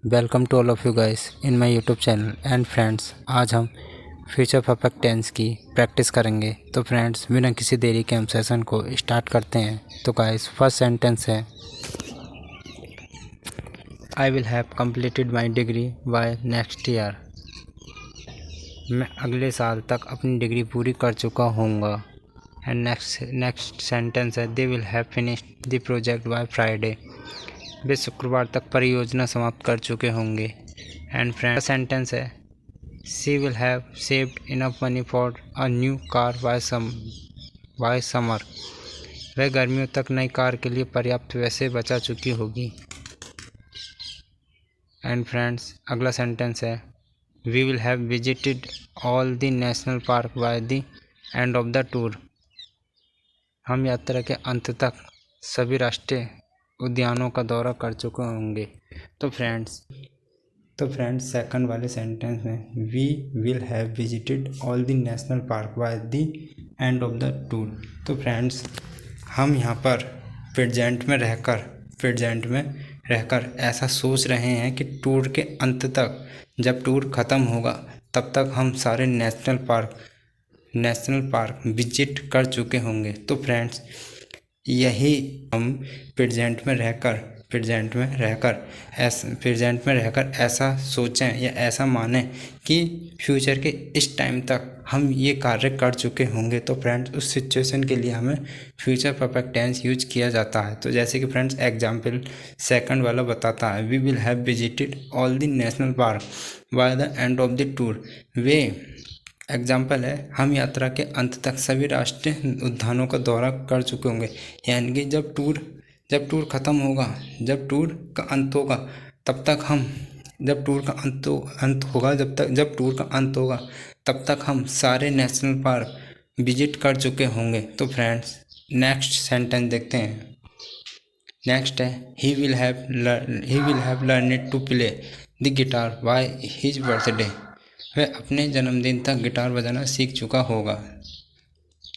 Welcome to all of you guys in my YouTube channel and friends. आज हम future perfect tense की practice करेंगे। तो friends, बिना किसी देरी के हम सेशन को स्टार्ट करते हैं। तो गाइस, फर्स्ट सेंटेंस है I will have completed my degree by next year. मैं अगले साल तक अपनी डिग्री पूरी कर चुका होऊंगा। एंड नेक्स्ट सेंटेंस है they will have finished the project by Friday. वे शुक्रवार तक परियोजना समाप्त कर चुके होंगे। एंड फ्रेंड सेंटेंस है she will have saved enough money for a new car by summer. वह गर्मियों तक नई कार के लिए पर्याप्त पैसे बचा चुकी होगी। एंड फ्रेंड्स, अगला सेंटेंस है we will have visited all the national park by the end of the tour. हम यात्रा के अंत तक सभी राष्ट्रीय उद्यानों का दौरा कर चुके होंगे। तो फ्रेंड्स सेकंड वाले सेंटेंस में we will have visited all the national park by the end of the tour. तो फ्रेंड्स, हम यहाँ पर प्रेजेंट में रहकर ऐसा सोच रहे हैं कि टूर के अंत तक, जब टूर ख़त्म होगा तब तक हम सारे नेशनल पार्क विजिट कर चुके होंगे। तो फ्रेंड्स, यही हम प्रेजेंट में रहकर ऐसा सोचें या ऐसा मानें कि फ्यूचर के इस टाइम तक हम ये कार्य कर चुके होंगे। तो फ्रेंड्स, उस सिचुएशन के लिए हमें फ्यूचर परफेक्ट टेंस यूज किया जाता है। तो जैसे कि फ्रेंड्स, एग्जाम्पल सेकंड वाला बताता है we will have visited all the national park by the end of the tour. वे एग्जाम्पल है हम यात्रा के अंत तक सभी राष्ट्रीय उद्यानों का दौरा कर चुके होंगे। यानी कि जब टूर ख़त्म होगा, जब टूर का अंत होगा तब तक हम सारे नेशनल पार्क विजिट कर चुके होंगे। तो फ्रेंड्स, नेक्स्ट सेंटेंस देखते हैं। नेक्स्ट है he will have learned to play the guitar by his birthday. वह अपने जन्मदिन तक गिटार बजाना सीख चुका होगा।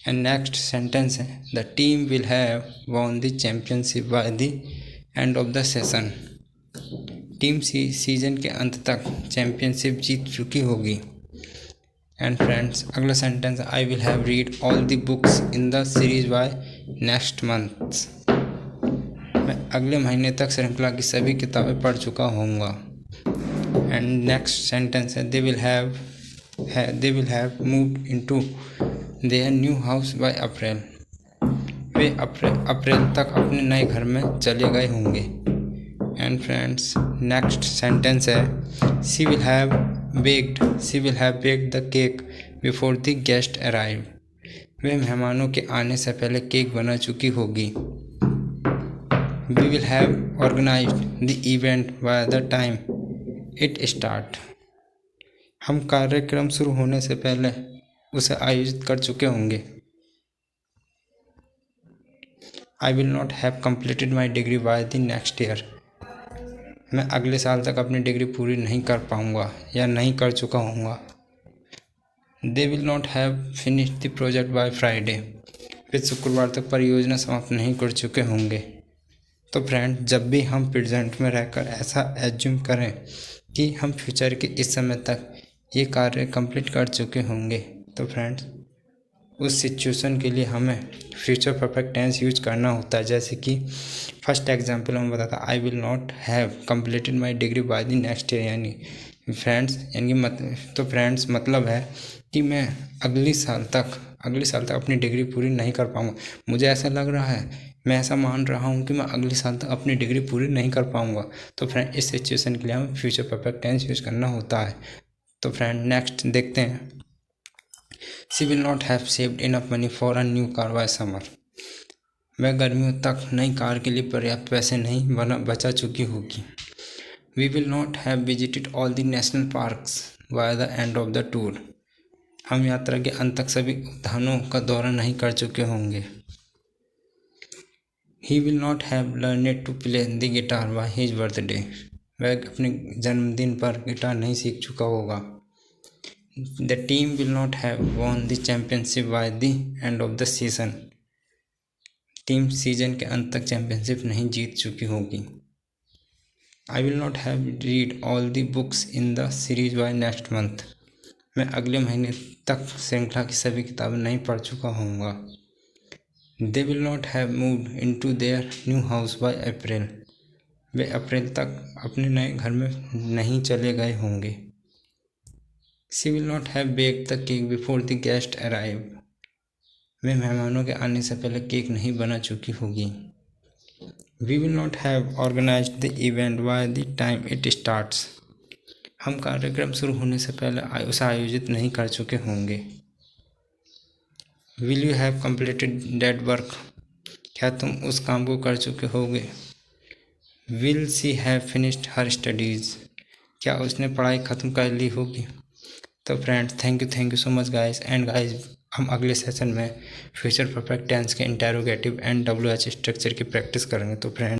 एंड नेक्स्ट सेंटेंस है the team will have won the championship by the end of the session. Team season के अंत तक चैम्पियनशिप जीत चुकी होगी। एंड फ्रेंड्स, अगला सेंटेंस है I will have read all the books in the series by next month. मैं अगले महीने तक श्रृंखला की सभी किताबें पढ़ चुका होऊंगा। एंड नेक्स्ट सेंटेंस है they will have moved into their new house by April. वे अप्रैल तक अपने नए घर में चले गए होंगे। एंड फ्रेंड्स, नेक्स्ट सेंटेंस है she will have baked the cake before the guest arrive. वे मेहमानों के आने से पहले केक बना चुकी होगी। We will have organised the event by the time it start. हम कार्यक्रम शुरू होने से पहले उसे आयोजित कर चुके होंगे। आई will not have completed my degree by the next year. मैं अगले साल तक अपनी डिग्री पूरी नहीं कर पाऊँगा या नहीं कर चुका हूँगा। They will not have finished the project by Friday. वे शुक्रवार तक परियोजना समाप्त नहीं कर चुके होंगे। तो फ्रेंड, जब भी हम प्रेजेंट में रहकर ऐसा एज्यूम करें कि हम फ्यूचर के इस समय तक ये कार्य कंप्लीट कर चुके होंगे, तो फ्रेंड्स, उस सिचुएशन के लिए हमें फ्यूचर परफेक्ट टेंस यूज करना होता है। जैसे कि फर्स्ट एग्जांपल हम बताता आई will not have completed my degree by the next year. तो फ्रेंड्स, मतलब है कि मैं अगले साल तक अपनी डिग्री पूरी नहीं कर पाऊँगा। मुझे ऐसा लग रहा है, मैं ऐसा मान रहा हूँ कि मैं अगले साल तक अपनी डिग्री पूरी नहीं कर पाऊँगा। तो फ्रेंड, इस सिचुएशन के लिए हमें फ्यूचर परफेक्ट टेंस यूज करना होता है। तो फ्रेंड, नेक्स्ट देखते हैं she will not have saved enough money for a new car by summer. वह गर्मियों तक नई कार के लिए पर्याप्त पैसे नहीं बचा चुकी होगी। We will not have visited all the national parks by the end of the tour. हम यात्रा के अंत तक सभी उद्यानों का दौरा नहीं कर चुके होंगे। He will not have learned to play the guitar by his birthday. वह अपने जन्मदिन पर गिटार नहीं सीख चुका होगा। The team will not have won the championship by the end of the season. Team season के अंत तक चैम्पियनशिप नहीं जीत चुकी होगी। I will not have read all the books in the series by next month. मैं अगले महीने तक श्रृंखला की सभी किताबें नहीं पढ़ चुका होऊंगा। They will not have moved in to their new house by April. वे अप्रैल तक अपने नए घर में नहीं चले गए होंगे। She will not have bake the cake before the guest arrive. वे मेहमानों के आने से पहले केक नहीं बना चुकी होगी। We will not have organised the event by the time it starts. हम कार्यक्रम शुरू होने से पहले उसे आयोजित नहीं कर चुके होंगे। Will you have completed that work. क्या तुम उस काम को कर चुके होगे। Will see have finished her studies. क्या उसने पढ़ाई ख़त्म कर ली होगी। तो friends thank you so much guys. And guys हम अगले सेशन में फ्यूचर परफेक्ट टेंस के इंटेरोगेटिव एंड WH स्ट्रक्चर की प्रैक्टिस करेंगे। तो फ्रेंड्स